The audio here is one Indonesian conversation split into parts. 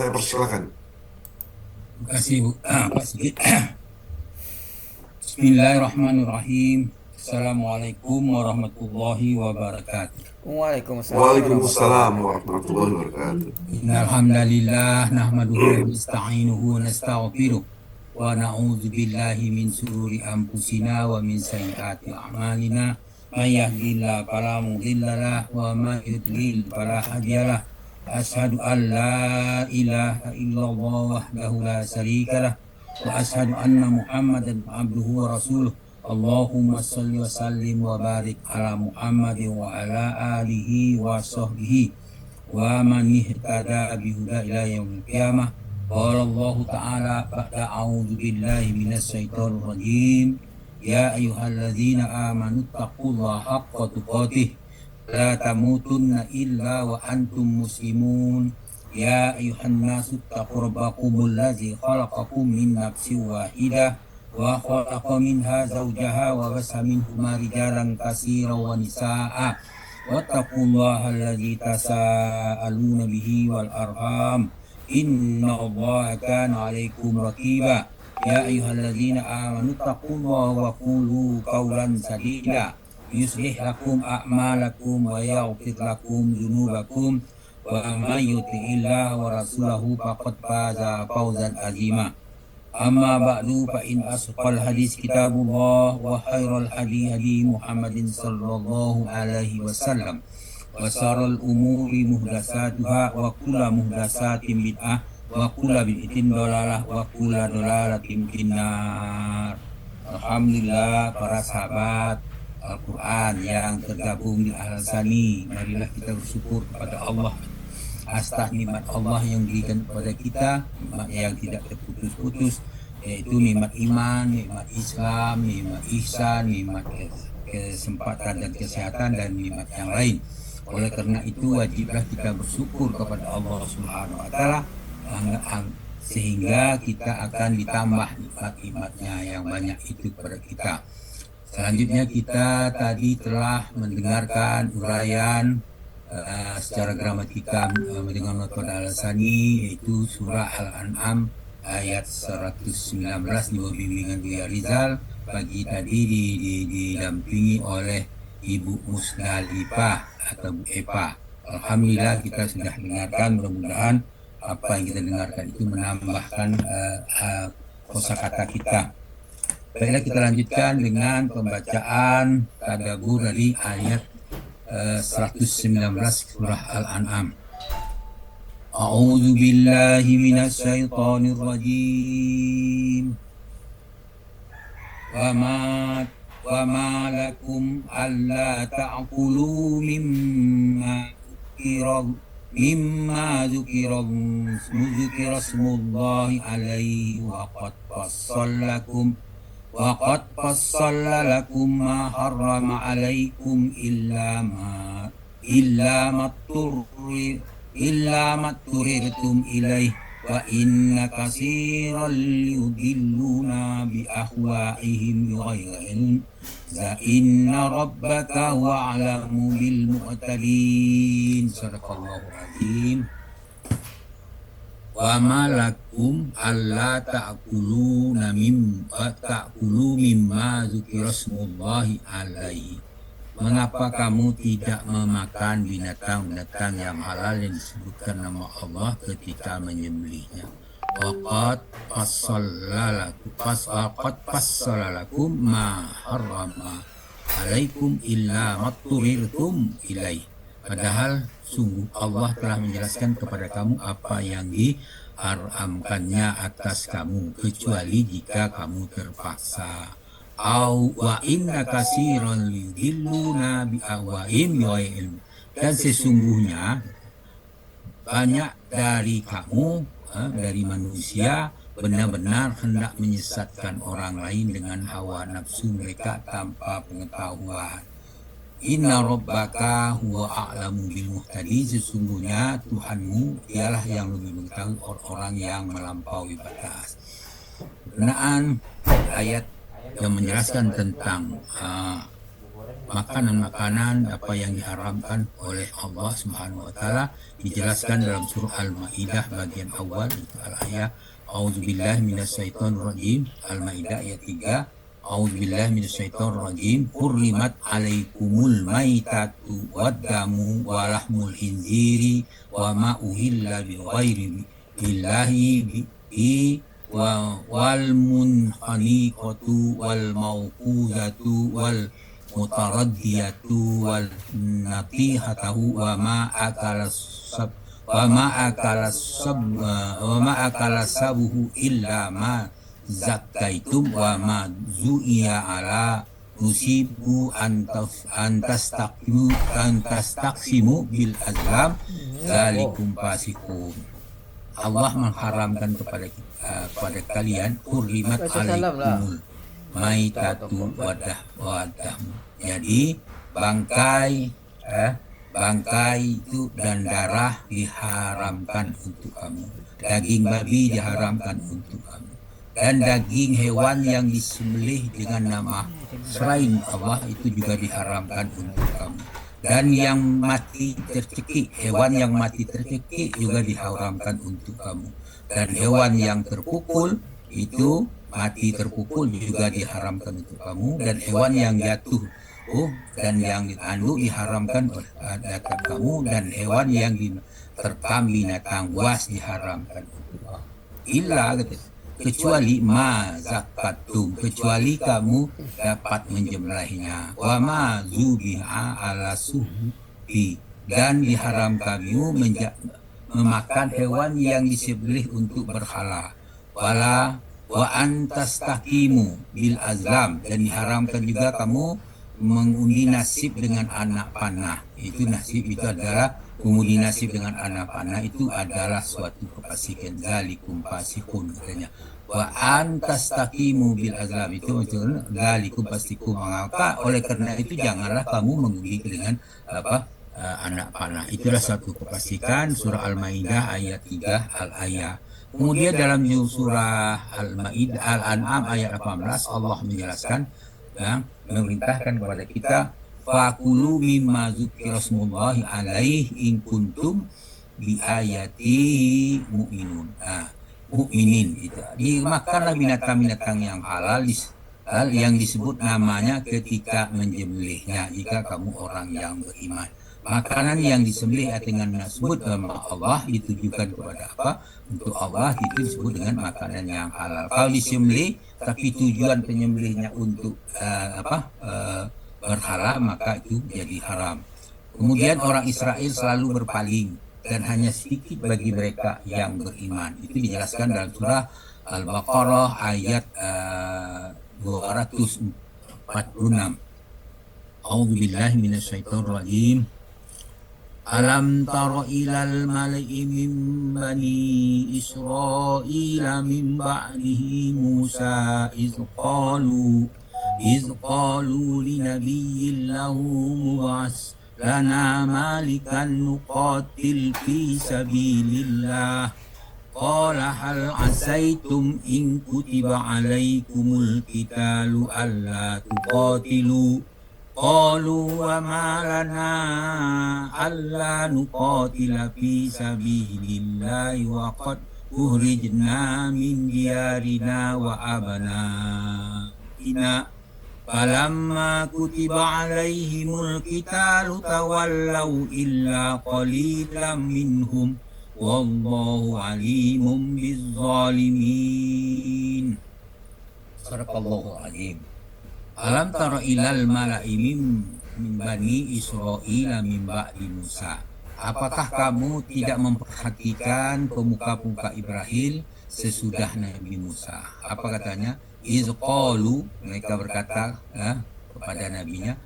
Saya persilakan. Terima kasih Bu. Pak Sigit. Bismillahirrahmanirrahim. Assalamualaikum warahmatullahi wabarakatuh. Waalaikumsalam warahmatullahi Waalaikumsalam wabarakatuh. warahmatullahi wabarakatuh. Innal hamdalillah nahmaduhu wa nasta'inuhu wa nastaghfiruh wa na'udzu billahi min shururi anfusina wa min sayyiati a'malina. May yahdihillahu fala mudilla lahu wa may yudlil fala hadiyalah. Asyhadu an la ilaha illallah wahdahu la syarika lah wa asyhadu anna Muhammadan abduhu wa rasuluh. Allahumma shalli wa sallim wa barik ala Muhammadin wa ala alihi wa sahbihi wa man ihtada bihuda ila yaumil qiyamah. Qala Allah Ta'ala ba'da a'udzu billahi minasy syaithanir rajim. Ya ayyuhalladzina amanu taqullaha haqqa tuqatih la tamutunna illa wa antum muslimun. Ya ayyuhan nasu taqu rabbakumul ladzi khalaqakum min nafsin wahidah wa khalaqa minha zawjaha wa basa minhuma rijalan katsiran wa nisaa'a wattaqullaha alladzi tasaaluna bihi wal arham innallaha kana 'alaikum raqiba. Ya ayyuhalladzina amanu taqullaha wa qulu qawlan sadida yuslih lakum a'malakum wa yaghfir lakum dzunubakum wa may yuti'illaha wa rasulahu faqad faza fawzan 'azima. Amma ba'du fa in asqal hadis kitabullah wa khairal hadi hadi Muhammadin sallallahu alaihi wasallam wa syarrul umuri muhdatsatuha wa kullu muhdatsatin bid'ah wa kullu bid'atin dhalalah wa kullu dhalalatin finnar. Alhamdulillah para sahabat Al-Quran yang tergabung di Al-Sani, marilah kita bersyukur kepada Allah atas nikmat Allah yang diberikan kepada kita, nikmat yang tidak terputus-putus, yaitu nikmat iman, nikmat Islam, nikmat ihsan, nikmat kesempatan dan kesehatan, dan nikmat yang lain. Oleh karena itu wajiblah kita bersyukur kepada Allah Subhanahu wa Ta'ala, sehingga kita akan ditambah nikmat-nikmatnya yang banyak itu kepada kita. Selanjutnya kita tadi telah mendengarkan uraian secara gramatika dengan metode Al-Sani, yaitu surah Al-An'am ayat 119 di bawah bimbingan Buya Rizal. Pagi tadi didampingi oleh Ibu Musdalifah atau Bu Epa. Alhamdulillah kita sudah dengarkan, mudah-mudahan apa yang kita dengarkan itu menambahkan kosakata kita. Baiklah, kita lanjutkan dengan pembacaan tadabbur dari ayat 119 surah Al-An'am. A'udzu billahi minasy syaithanir rajim. Wa ma lakum alla ta'kulu zukira smullahi alaihi wa qad fassala lakum ma harrama alaikum illa ma turirtum ilaih wa inna katsiran yudilluna bi ahwaihim bighairin za inna rabbaka huwa a'lamu bil mu'tadin. Sadaqallahu azim. Wa malakum alla ta'kulu mimma zukirasmullahi alaihi. Mengapa kamu tidak memakan binatang-binatang yang halal yang disebutkan nama Allah ketika menyembelihnya? Waqad fassala lakum ma harrama alaikum illa matturirtum ilaih. Padahal sungguh Allah telah menjelaskan kepada kamu apa yang diharamkannya atas kamu, kecuali jika kamu terpaksa. Wa inna katsiran yudilluna bi ahwaihim bighairin. Dan sesungguhnya banyak dari kamu, dari manusia, benar-benar hendak menyesatkan orang lain dengan hawa nafsu mereka tanpa pengetahuan. Inna rabbaka huwa a'lamu bil muhtadin. Sesungguhnya Tuhanmu ialah yang lebih mengetahui orang-orang yang melampaui batas. Berkenaan ayat yang menjelaskan tentang makanan-makanan apa yang diharamkan oleh Allah Subhanahu wa taala, dijelaskan dalam surah Al-Maidah bagian awal itu al-ayat A'udzubillahi minasyaitonirrajim. Al-Maidah ayat 3. A'udzubillahi minasyaitonirrajim. Hurrimat 'alaikumul maitatu wad-damu wa lahmul khinziri wa ma uhilla bi ghairi billahi bi wal munkhaniqatu wal mauquzatu wal mutaraddiyatu wal natihatu wa ma akala sabuhu illa ma zakkaitum wa ma zu'iya ala nusibu antastaqsimu bil azlam zalikum fasikum. Allah mengharamkan kepada kalian hurrimat alaikumul maitatu wadahmu. Jadi bangkai itu dan darah diharamkan untuk kamu. Daging babi diharamkan untuk kamu. Dan daging hewan yang disembelih dengan nama selain Allah itu juga diharamkan untuk kamu. Dan yang mati tercekik, hewan yang mati tercekik juga diharamkan untuk kamu. Dan hewan yang terpukul itu mati terpukul juga diharamkan untuk kamu. Dan hewan yang jatuh dan yang ditanduk diharamkan oleh kamu. Dan hewan yang diterkam binatang buas diharamkan untuk kamu. Illa kecuali ma zakatum, kecuali kamu dapat menjemlahnya. Wa ma zubiha ala suhbi, dan diharam kamu memakan hewan yang disembelih untuk berhala. Wala wa antastaqimu bil azlam, dan diharamkan juga kamu mengundi nasib dengan anak panah. Itu nasib itu adalah mengundi nasib dengan anak panah itu adalah suatu kefasikan. Zalikum fasikun katanya. Wa antastaqimu bil azlam, itu maksudnya zalikum fasikum. Maka oleh karena itu janganlah kamu mengundi dengan anak panah. Itulah satu kefasikan. Surah Al-Maidah ayat 3 al-ayat. Kemudian dalam surah Al-Maidah Al-An'am ayat 18 Allah menjelaskan memerintahkan kepada kita fakulu mimma dzukirasmullahi alaih in kuntum bi ayati mu'minun. Mukminin itu. Dimakanlah binatang-binatang yang halal yang disebut namanya ketika menyembelihnya jika kamu orang yang beriman. Makanan yang disembelih dengan disebut nama Allah ditujukan kepada apa? Untuk Allah itu disebut dengan makanan yang halal. Kalau disembelih tapi tujuan penyembelihnya untuk berhala, maka itu jadi haram. Kemudian orang Israel selalu berpaling dan hanya sedikit bagi mereka yang beriman. Itu dijelaskan dalam surah Al-Baqarah ayat 246. A'udzubillahi minasyaitonirrajim. Alam tara ilal mala'i min bani Israila min ba'dihi Musa iz qalu li nabiyyin lahu mub'as lana malikan nuqatil fi sabilillah qala hal asaitum in kutiba alaikumul qitalu alla tuqatilu qalu wa ma lana alla nuqatila fi sabilillahi wa qad ukhrijna min diyarina wa abnaina falamma kutiba alaihimul qitalu tawallaw illa qalilan minhum wallahu alimun bizzalimin. Sadaqallahu azim. Alam tara ilal mala'i min bani Israila min ba'di Musa. Apakah kamu tidak memperhatikan pemuka-pemuka Ibrahim sesudah Nabi Musa? Apa katanya? Iz qalu, mereka berkata kepada nabinya,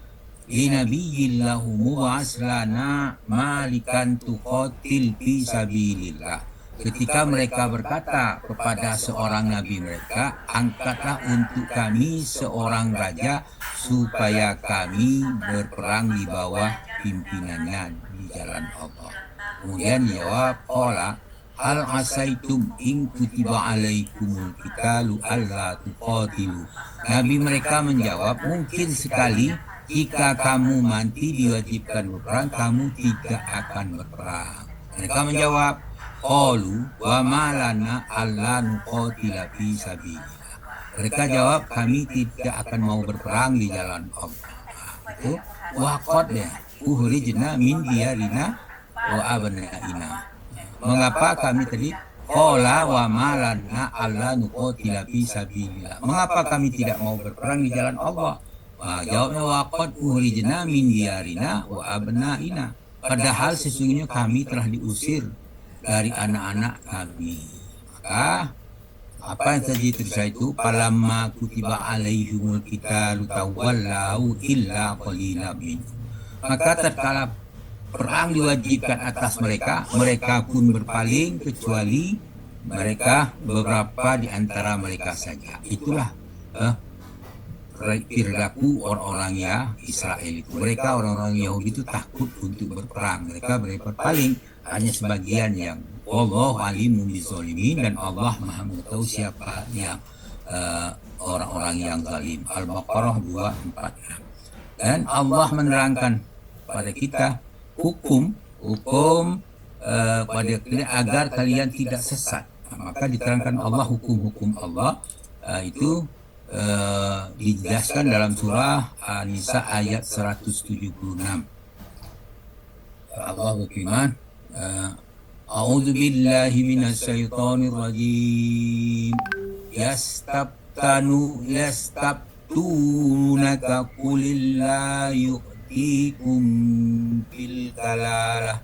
li nabiyyillahu mub'as lana malikan tuqatil fi sabilillah. Ketika mereka berkata kepada seorang nabi mereka, angkatlah untuk kami seorang raja supaya kami berperang di bawah pimpinannya di jalan Allah. Kemudian jawab, qala hal asaitum in kutiba alaikumul qitalu alla tuqatilu. Nabi mereka menjawab, mungkin sekali jika kamu mati diwajibkan berperang, kamu tidak akan berperang. Mereka menjawab, qalu wa ma lana alla nuqatila fi sabilillah. Mereka jawab, kami tidak akan mau berperang di jalan Allah. Itu waqad ya ukhrijna min diyarina wa abnaina. Mengapa kami tadi qala wa ma lana alla nuqatila fi sabilillah? Mengapa kami tidak mau berperang di jalan Allah? Jawabnya waqad ukhrijna min diyarina wa abnaina. Padahal sesungguhnya kami telah diusir dari anak-anak kami. Maka apa yang tadi terjadi itu palamma kutiba alaihimul qitalu tawallau illa qalilan minhum. Maka tatkala perang diwajibkan atas mereka, mereka pun berpaling kecuali mereka beberapa di antara mereka saja. Itulah perilaku orang-orang ya Israel itu. Mereka orang-orang Yahudi itu takut untuk berperang. Mereka berpaling, hanya sebagian yang Wallahu alimun bizolimin, dan Allah maha mengetahui siapa yang orang-orang yang zalim. Al-Baqarah 246. Dan Allah menerangkan pada kita hukum pada kita agar kalian tidak sesat. Maka diterangkan Allah hukum-hukum Allah itu dijelaskan dalam surah An-Nisa ayat 176. Allah berfirman, A'udzu billahi minasy syaithanir rajim. Yastabtunaka qulillahu yu'tikum fil kalalah.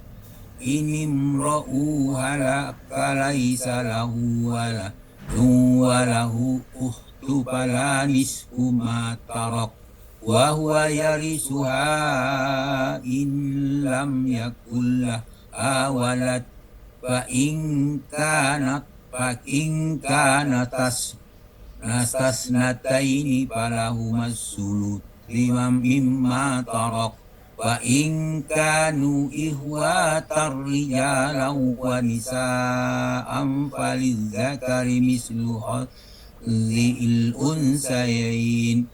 Inimra'u halaka laisa lahu walahu uhtu fala nisfu ma tarak wa huwa yarisuha in lam yakul walad fa in kanat tasnataini falahumas sulus mimma tarak wa in kanu ihwatar rijalan wa nisaan falizzakari mislu hadzil unsayain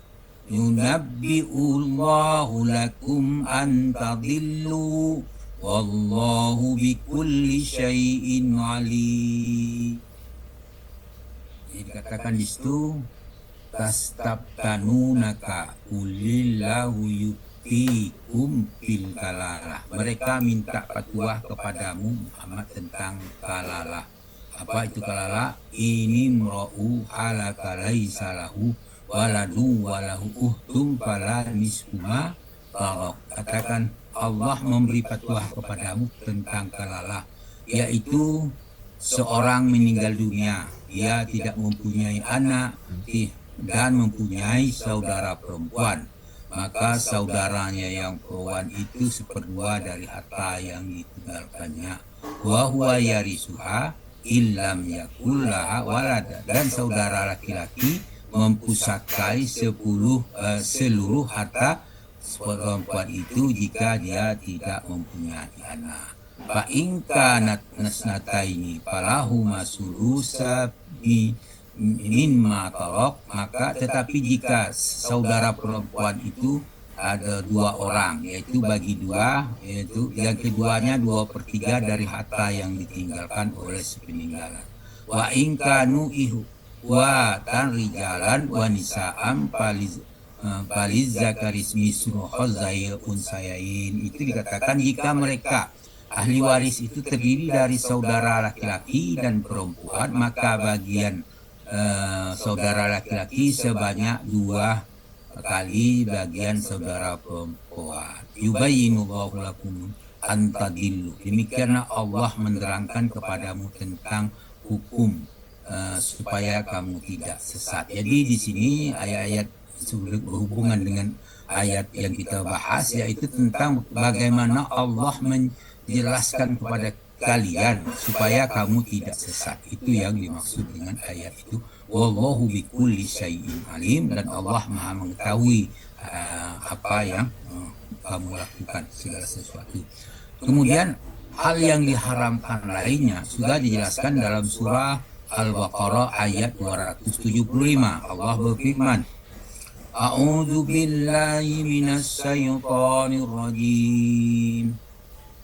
yunabbi'ullahu lakum an tadillu wallahu bikulli syai'in alim. Jadi dikatakan di situ tastabtanunaka qulillahu yu'tikum fil kalalah. Mereka minta fatwa kepadamu Muhammad tentang kalalah. Apa itu kalalah? Ini mra'u halaka laisa lahu waladu walahu uhtum fala nisfuma tarak. Katakan Allah memberi fatwa kepadamu tentang kalalah, yaitu seorang meninggal dunia, dia tidak mempunyai anak dan mempunyai saudara perempuan, maka saudaranya yang perempuan itu seperdua dari harta yang ditinggalkannya. Wa huwa yarisuha illam yakul laha walada, dan saudara laki-laki mempusakai seluruh harta perempuan itu jika dia tidak mempunyai anak. Fa in kanat nasnataini falahu masulusa mimma tarak. Maka tetapi jika saudara perempuan itu ada dua orang, yaitu bagi dua, yaitu yang keduanya 2/3 dari harta yang ditinggalkan oleh sepeninggalan. Wa in kanu ihwatan rijalan wa nisaan Baliz zakaris misru khazail unsayain. Itu dikatakan jika mereka ahli waris itu terdiri dari saudara laki-laki dan perempuan, maka bagian saudara laki-laki sebanyak 2 kali bagian saudara perempuan. Yubayyinullahu lakum an tadillu. Demikianlah Allah menerangkan kepadamu tentang hukum supaya kamu tidak sesat. Jadi di sini ayat-ayat berhubungan dengan ayat yang kita bahas, yaitu tentang bagaimana Allah menjelaskan kepada kalian supaya kamu tidak sesat. Itu yang dimaksud dengan ayat itu. Wallahu bikulli syai'in alim, dan Allah maha mengetahui apa yang kamu lakukan, segala sesuatu. Kemudian hal yang diharamkan lainnya sudah dijelaskan dalam surah Al-Baqarah ayat 275. Allah berfirman, A'udzu billahi minas syaitonir rajim.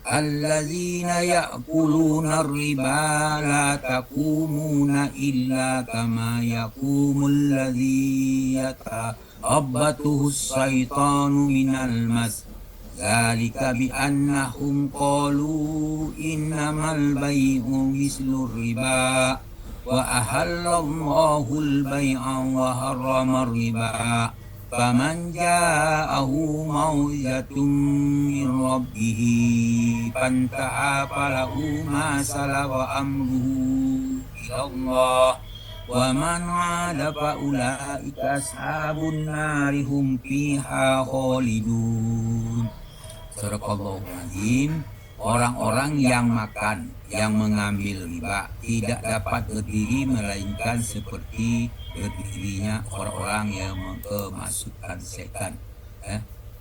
Alladzina ya'kuluna riba la taqumuna illa kama yaqumul ladzi yata'abbatuhu syaitanu minal mas. Dzalika bi annahum qalu innamal bai'u mislur riba wa ahallallahu al-bai'a wa harrama riba. Faman ja'ahu mau'izatun min rabbih fantaha falahu ma salafa amruhu ilallah wa man 'ada fa ulaika ashabun nari hum fiha khalidun. Sadaqallahul azim. Orang-orang yang makan, yang mengambil riba tidak dapat berdiri melainkan seperti berdirinya orang-orang yang kemasukan setan,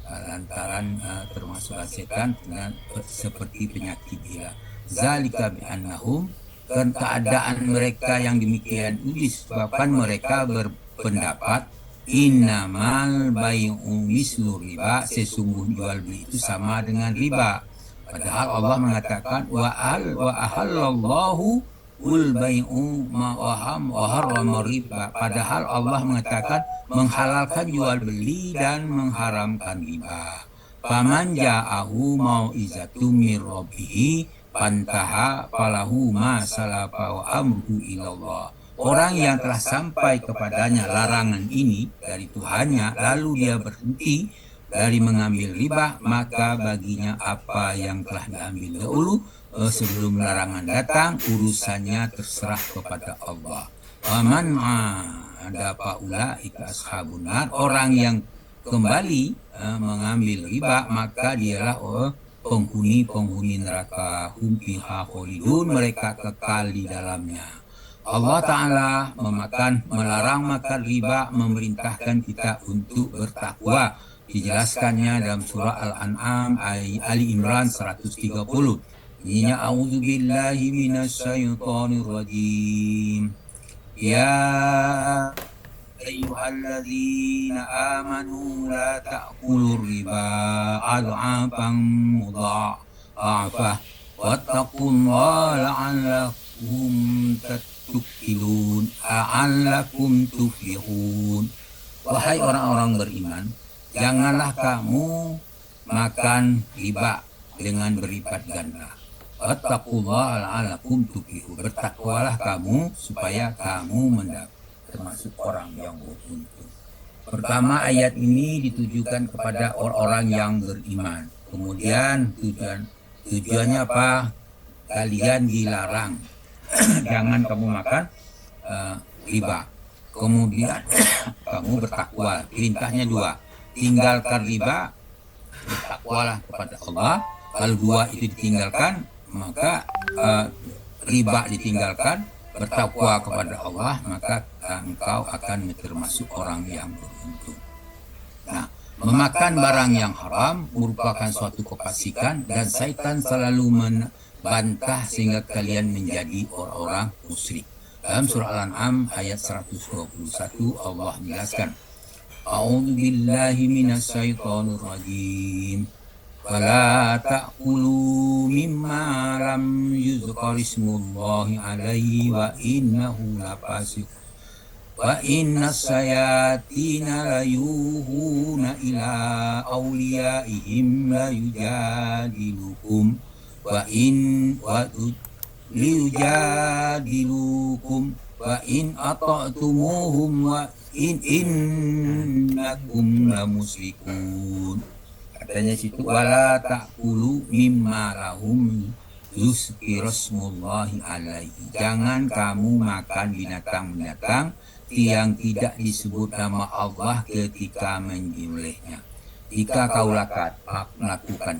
lantaran termasuk setan dengan seperti penyakit gila. Zalika bi annahum, dan keadaan mereka yang demikian itu disebabkan mereka berpendapat innamal bai'u mislu riba, sesungguhnya jual beli itu sama dengan riba. Padahal Allah mengatakan wa ahallallahu ul bai'u ma wa harrama riba. Padahal Allah mengatakan menghalalkan jual beli dan mengharamkan riba. Faman ja'ahu mau'izatum mir rabbih fantaha falahu ma salafa wa amruhu ilallah. Orang yang telah sampai kepadanya larangan ini dari Tuhannya lalu dia berhenti dari mengambil riba, maka baginya apa yang telah diambil dahulu sebelum larangan datang, urusannya terserah kepada Allah. Waman ada paula ika ashabun nar, orang yang kembali mengambil riba maka dialah penghuni neraka, hum fiha khalidun, mereka kekal di dalamnya. Allah Ta'ala melarang makan riba, memerintahkan kita untuk bertakwa. Dijelaskannya dalam surah Al-An'am Ali Imran 130. Ininya a'udzu billahi minasyaitonir rajim. Ya ayyuhalladzina amanu la ta'kulur riba adhafan mudha'afah wattaqullaha la'allakum tuflihun. Wahai orang-orang beriman, janganlah kamu makan riba dengan berlipat ganda. Wattaqullaha la'allakum tuflihun. Bertakwalah kamu supaya kamu termasuk orang yang beruntung. Pertama, ayat ini ditujukan kepada orang-orang yang beriman. Kemudian tujuannya apa? Kalian dilarang jangan kamu makan riba. Kemudian kamu bertakwa. Perintahnya dua. Tinggalkan riba, bertakwalah kepada Allah. Kalau dua itu ditinggalkan, maka riba ditinggalkan, bertakwa kepada Allah, maka engkau akan termasuk orang yang beruntung. Nah, memakan barang yang haram merupakan suatu kefasikan dan syaitan selalu membantah sehingga kalian menjadi orang-orang musyrik. Dalam surah Al-An'am ayat 121 Allah menjelaskan, A'udzu billahi minasyaitonir rajim. Wala ta'kulu mimma lam yuzkar ismullahi alaihi wa innahu lafasiq. Wa innas sayatina layuhuna ila awliyaihim layujadilukum wa liyujadilukum wa in ata'tumuhum wa innakum lamusyrikun. Katanya situ wala ta'kulu mimma lahum yuzkirasmullahi alaihi. Jangan kamu makan binatang-binatang yang tidak disebut nama Allah ketika menyembelihnya. Jika kau melakukan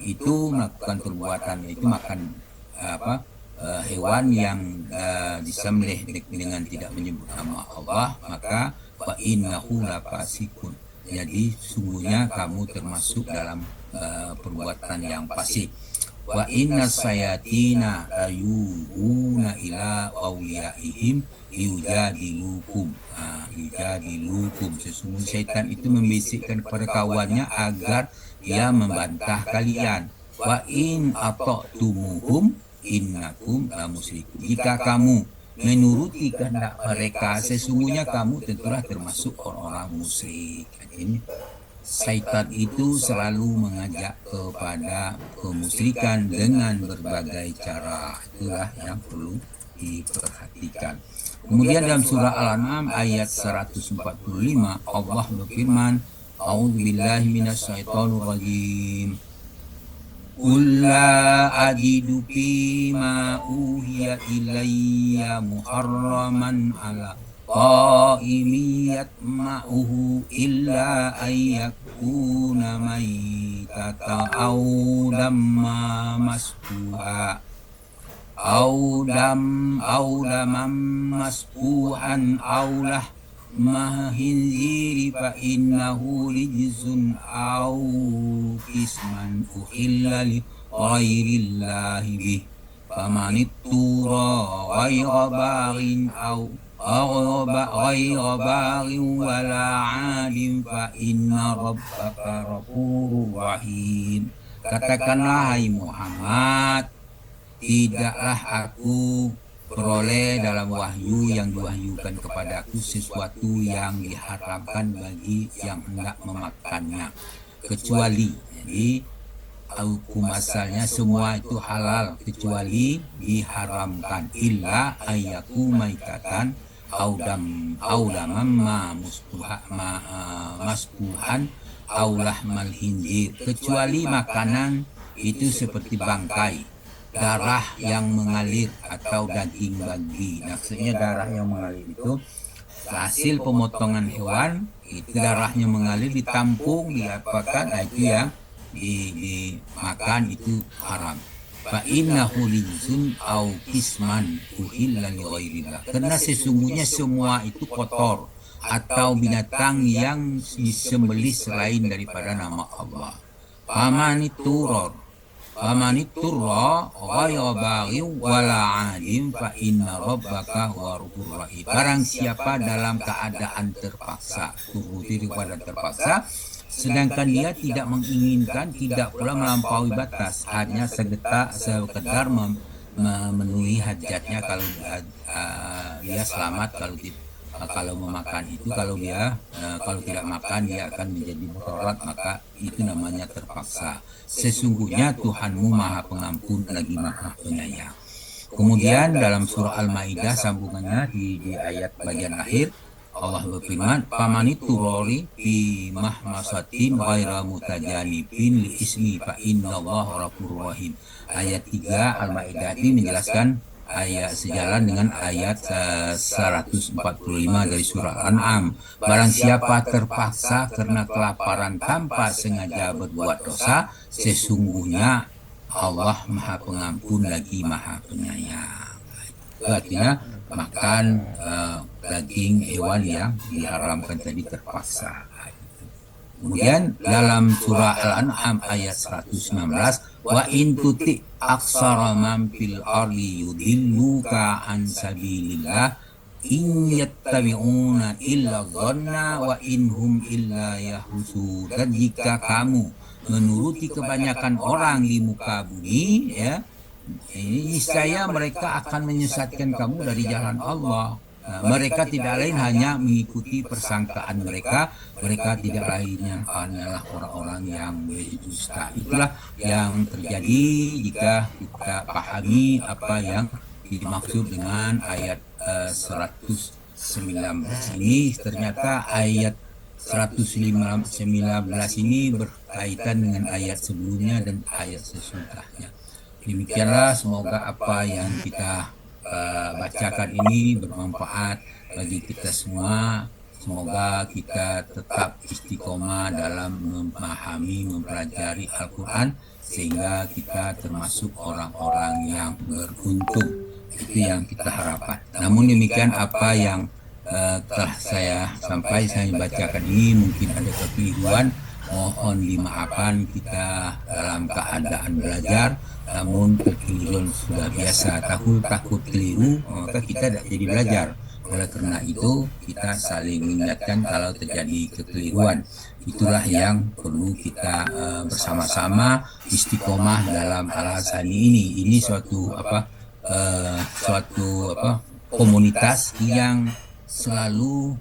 perbuatan itu, makan hewan yang disembelih dengan tidak menyebut nama Allah, maka fa innahu lafasikun. Jadi sungguhnya kamu termasuk dalam perbuatan yang fasik. Wa innas sayatina ayuhuna ila awliyaihim yujadilukum. yujadilukum. Sesungguhnya syaitan itu membisikkan kepada kawannya agar dia membantah kalian. Wa in ata'tumuhum innakum lamusyrikun. Jika kamu menuruti kehendak mereka, sesungguhnya kamu tentulah termasuk orang-orang musyrik. Ini syaitan itu selalu mengajak kepada kemusyrikan dengan berbagai cara. Itulah yang perlu diperhatikan. Kemudian dalam surah Al-An'am ayat 145 Allah berfirman, A'udzubillahi minasyaitonir rajim. Qul la ajidu fima uhiya ilayya muharraman ala qa'imin yatma'uhu illa ayyakuna maytatan aw damma masfuha aw daman masfuhan aw lahma khinziri fa innahu rijzun aw isman uhilla li ghairillahi bih faman ittura ghayra baghin aw ghayra baghin wala 'adin fa inna rabbaka ghafurur rahim. Katakanlah hai Muhammad, tidaklah aku peroleh dalam wahyu yang diwahyukan kepadaku sesuatu yang diharamkan bagi yang hendak memakannya, kecuali, jadi hukum asalnya semua itu halal kecuali diharamkan, illa ayyaku maitatan audamam maspuhan aulah malhinjir, kecuali makanan itu seperti bangkai, darah yang mengalir atau daging babi. Maksudnya darah yang mengalir itu hasil pemotongan hewan, itu darahnya mengalir ditampung, diapakan, itu yang dimakan itu haram. Fa innahu rijsun au kisman uhilla li ghairillah. Karena sesungguhnya semua itu kotor atau binatang yang disembelih selain daripada nama Allah. Famaniturra ghayra baghin wala 'adin fa inna rabbaka ghafurur rahim. Barang siapa dalam keadaan terpaksa, turuti kepada terpaksa, sedangkan dia tidak menginginkan, tidak pula melampaui batas, hanya sekedar memenuhi hajatnya. Kalau dia selamat, kalau memakan itu, kalau tidak makan dia akan menjadi mudarat, maka itu namanya terpaksa. Sesungguhnya Tuhanmu Maha Pengampun lagi Maha Penyayang. Kemudian dalam surah Al-Maidah sambungannya di ayat bagian akhir Allah berfirman, "Famaniturori fi mahmasatin ghaira mutajanibin li ismi fa innallaha ghafurur rahim." Ayat 3 Al-Maidah ini menjelaskan ayat sejalan dengan ayat 145 dari surah An'am. Barang siapa terpaksa karena kelaparan tanpa sengaja berbuat dosa, sesungguhnya Allah Maha Pengampun lagi Maha Penyayang. Artinya makan daging hewan yang diharamkan tadi terpaksa. Kemudian dalam surah Al-An'am ayat 116, wa in tuti aksara man fil ardi yudilluka an sabilillah in yattabi'una illa dhanna wa inhum illa yahrusun. Dan jika kamu menuruti kebanyakan orang di muka bumi, ya, ini niscaya mereka akan menyesatkan kamu dari jalan Allah. Mereka tidak lain hanya mengikuti persangkaan mereka tidak lainnya hanyalah orang-orang yang berdusta. Itulah yang terjadi jika kita pahami apa yang dimaksud dengan ayat 119 ini. Ternyata ayat 119 ini berkaitan dengan ayat sebelumnya dan ayat sesudahnya. Demikianlah, semoga apa yang kita bacakan ini bermanfaat bagi kita semua. Semoga kita tetap istiqomah dalam memahami, mempelajari Al-Quran sehingga kita termasuk orang-orang yang beruntung. Itu yang kita harapkan. Namun demikian apa yang telah saya bacakan ini mungkin ada kekeliruan, mohon dimaafkan. Kita dalam keadaan belajar, namun kekeliruan sudah biasa. Takut keliru, maka kita tidak jadi belajar. Oleh karena itu kita saling mengingatkan kalau terjadi kekeliruan. Itulah yang perlu kita bersama-sama istiqomah dalam Al-Hasani ini. Ini suatu komunitas yang selalu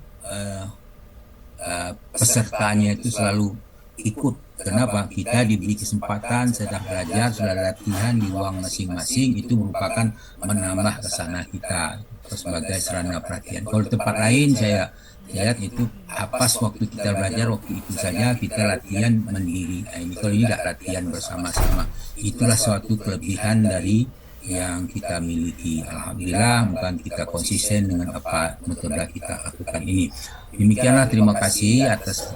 pesertanya itu selalu ikut. Kenapa? Kita diberi kesempatan, sedang belajar, sudah latihan di ruang masing-masing, itu merupakan menambah kesana kita sebagai sarana perhatian. Kalau tempat lain saya lihat itu pas waktu kita belajar, waktu itu saja kita latihan mandiri. Nah, ini kalau ini tidak latihan bersama-sama. Itulah suatu kelebihan dari yang kita miliki. Alhamdulillah, bukan kita konsisten dengan apa metode kita lakukan ini. Demikianlah, terima kasih atas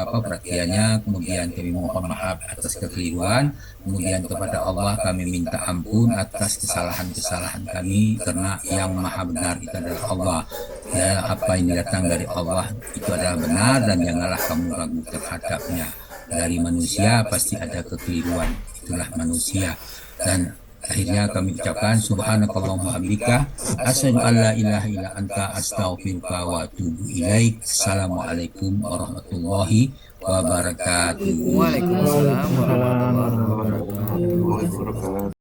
perhatiannya. Kemudian kami mohon maaf atas kekeliruan. Kemudian kepada Allah kami minta ampun atas kesalahan-kesalahan kami, karena yang maha benar itu adalah Allah. Ya, apa yang datang dari Allah itu adalah benar, dan janganlah kamu ragu terhadapnya. Dari manusia pasti ada kekeliruan, itulah manusia. Dan akhirnya kami ucapkan subhanakallahumma hamdika asyhadu an la ilaha illa anta astaghfiruka wa atubu ilaik. Assalamualaikum warahmatullahi wabarakatuh. Waalaikumsalam warahmatullahi wabarakatuh.